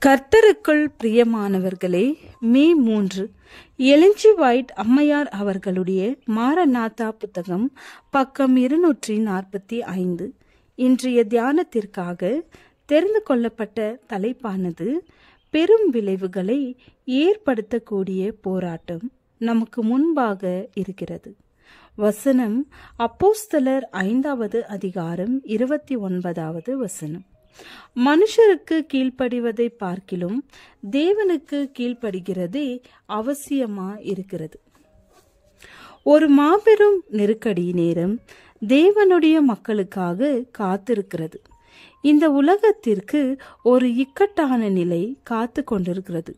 கர்த்தருக்குள் பிரியமானவர்களே, மே 3 Elon G white அம்மையார் அவர்களுடைய மாரநாதா புத்தகம், பக்கம் 245. இன்றைய தியானத்திற்காக தெரிந்து கொள்ளப்பட்ட தலைப்பானது பெரும் விளைவுகளை ஏற்படுத்தக்கூடிய போராட்டம் நமக்கு முன்பாக இருக்கிறது. வசனம் அப்போஸ்தலர் 5வது அதிகாரம் 29வது வசனம். மனுஷருக்கு கீழ்ப்படிவதை பார்க்கிலும் தேவனுக்கு கீழ்ப்படுகிறதே அவசியமா இருக்கிறது. ஒரு மாபெரும் நெருக்கடி நேரம் தேவனுடைய மக்களுக்காக காத்திருக்கிறது. இந்த உலகத்திற்கு ஒரு இக்கட்டான நிலை காத்து கொண்டிருக்கிறது.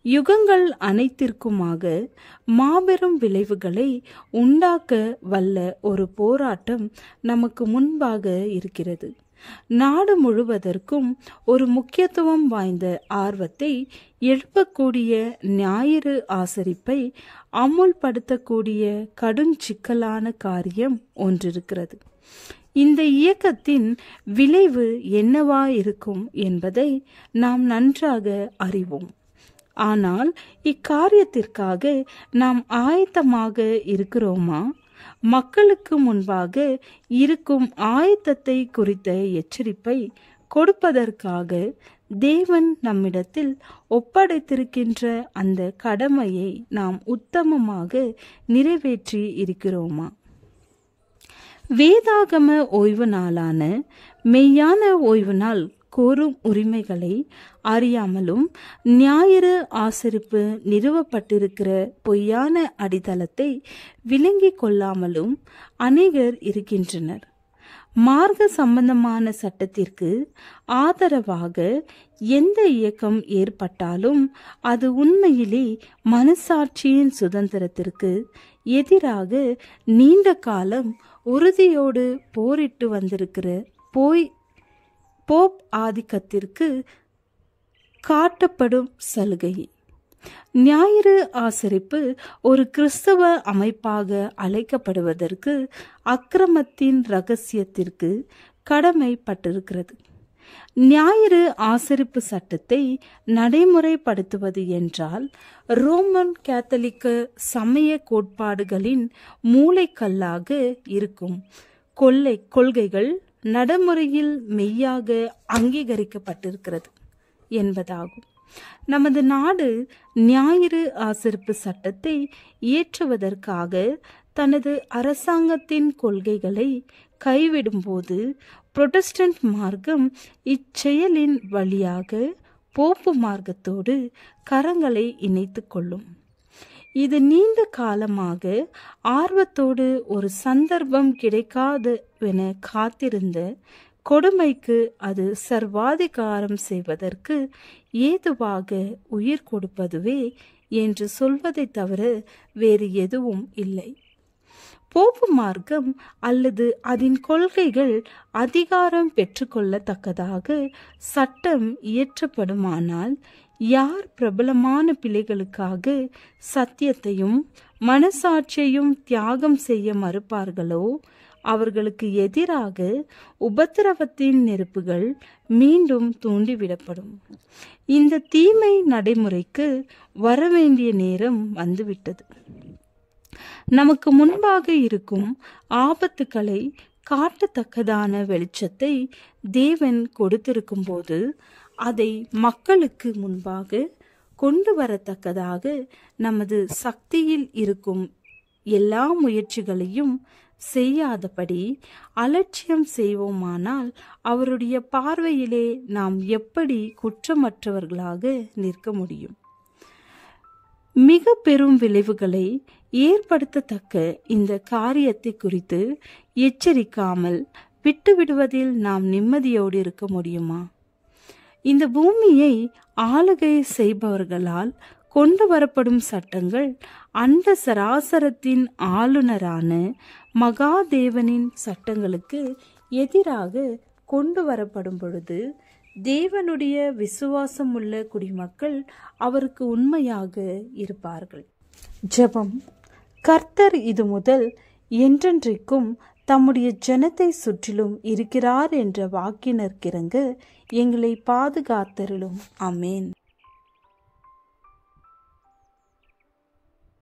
யுகங்கள் அனைத்திற்குமாக மாபெரும் விளைவுகளை உண்டாக்க வல்ல ஒரு போராட்டம் நமக்கு முன்பாக இருக்கிறது. நாடு முழுவதற்கும் ஒரு முக்கியத்துவம் வாய்ந்த ஆர்வத்தை எழுப்பக்கூடிய ஞாயிறு ஆசரிப்பை அமுல்படுத்தக்கூடிய கடுஞ்சிக்கலான காரியம் ஒன்றிருக்கிறது. இந்த இயக்கத்தின் விளைவு என்னவா இருக்கும் என்பதை நாம் நன்றாக அறிவோம். ஆனால் இக்காரியத்திற்காக நாம் ஆயத்தமாக இருக்கிறோமா? மக்களுக்கு முன்பாக இருக்கும் ஆயத்தத்தை குறித்த எச்சரிப்பை கொடுப்பதற்காக தேவன் நம்மிடத்தில் ஒப்படைத்திருக்கின்ற அந்த கடமையை நாம் உத்தமமாக நிறைவேற்றி இருக்கிறோமா? வேதாகம ஓய்வு நாளான மெய்யான ஓய்வு நாள் கோரும் உரிமைகளை அறியாமலும் ஞாயிறு ஆசரிப்பு நிறுவப்பட்டிருக்கிற பொய்யான அடித்தளத்தை விளங்கிக் கொள்ளாமலும் அநேகர் இருக்கின்றனர். மார்க்க சம்பந்தமான சட்டத்திற்கு ஆதரவாக எந்த இயக்கம் ஏற்பட்டாலும் அது உண்மையிலே மனசாட்சியின் சுதந்திரத்திற்கு எதிராக நீண்ட காலம் உறுதியோடு போரிட்டு வந்திருக்கிற போப் ஆதிக்கத்திற்கு காட்டப்படும் சலுகை. ஞாயிறு ஆசரிப்பு ஒரு கிறிஸ்தவ அமைப்பாக அழைக்கப்படுவதற்கு அக்கிரமத்தின் இரகசியத்திற்கு கடமைப்பட்டிருக்கிறது. ஞாயிறு ஆசரிப்பு சட்டத்தை நடைமுறைப்படுத்துவது என்றால் ரோமன் கேத்தலிக்க சமய கோட்பாடுகளின் மூளைக்கல்லாக இருக்கும் கொள்கைகள் நடைமுறையில் மெய்யாக அங்கீகரிக்கப்பட்டிருக்கிறது என்பதாகும். நமது நாடு ஞாயிறு ஆசரிப்பு சட்டத்தை இயற்றுவதற்காக தனது அரசாங்கத்தின் கொள்கைகளை கைவிடும்போது புரொட்டஸ்டன்ட் மார்க்கம் இச்செயலின் வழியாக போப்பு மார்க்கத்தோடு கரங்களை இணைத்துக் கொள்ளும். இது நீண்ட காலமாக ஆர்வத்தோடு ஒரு சந்தர்ப்பம் கிடைக்காதவென காத்திருந்த கொடுமைக்கு அது சர்வாதிகாரம் செய்வதற்கு ஏதுவாக உயிர் கொடுப்பதுவே என்று சொல்வதை தவிர வேறு எதுவும் இல்லை. போப்பு மார்க்கம் அல்லது அதன் கொள்கைகள் அதிகாரம் பெற்றுக்கொள்ளத்தக்கதாக சட்டம் இயற்றப்படுமானால் யார் பிரபலமான பிள்ளைகளுக்காக சத்தியத்தையும் மனசாட்சியையும் தியாகம் செய்ய மறுப்பார்களோ அவர்களுக்கு எதிராக உபத்திரவத்தின் நெருப்புகள் மீண்டும் தூண்டிவிடப்படும். இந்த தீமை நடைமுறைக்கு வரவேண்டிய நேரம் வந்துவிட்டது. நமக்கு முன்பாக இருக்கும் ஆபத்துக்களை காட்டத்தக்கதான வெளிச்சத்தை தேவன் கொடுத்திருக்கும் போது அதை மக்களுக்கு முன்பாக கொண்டு வரத்தக்கதாக நமது சக்தியில் இருக்கும் எல்லா முயற்சிகளையும் செய்யாதபடி அலட்சியம் செய்வோமானால் அவருடைய பார்வையிலே நாம் எப்படி குற்றமற்றவர்களாக நிற்க முடியும்? மிக பெரும் விளைவுகளை ஏற்படுத்தத்தக்க இந்த காரியத்தை குறித்து எச்சரிக்காமல் விட்டுவிடுவதில் நாம் நிம்மதியோடு இருக்க முடியுமா? இந்த பூமியை ஆளுகை செய்பவர்களால் கொண்டு வரப்படும் சட்டங்கள் அண்ட சராசரத்தின் ஆளுநரான மகாதேவனின் சட்டங்களுக்கு எதிராக கொண்டு வரப்படும் பொழுது தேவனுடைய விசுவாசம் உள்ள குடிமக்கள் அவருக்கு உண்மையாக இருப்பார்கள். ஜெபம். கர்த்தர் இது முதல் என்றென்றைக்கும் தம்முடைய ஜனத்தை சுற்றிலும் இருக்கிறார் என்ற வாக்கினர்க்கிறங்க எங்களை பாதுகாத்தருளும். ஆமேன்.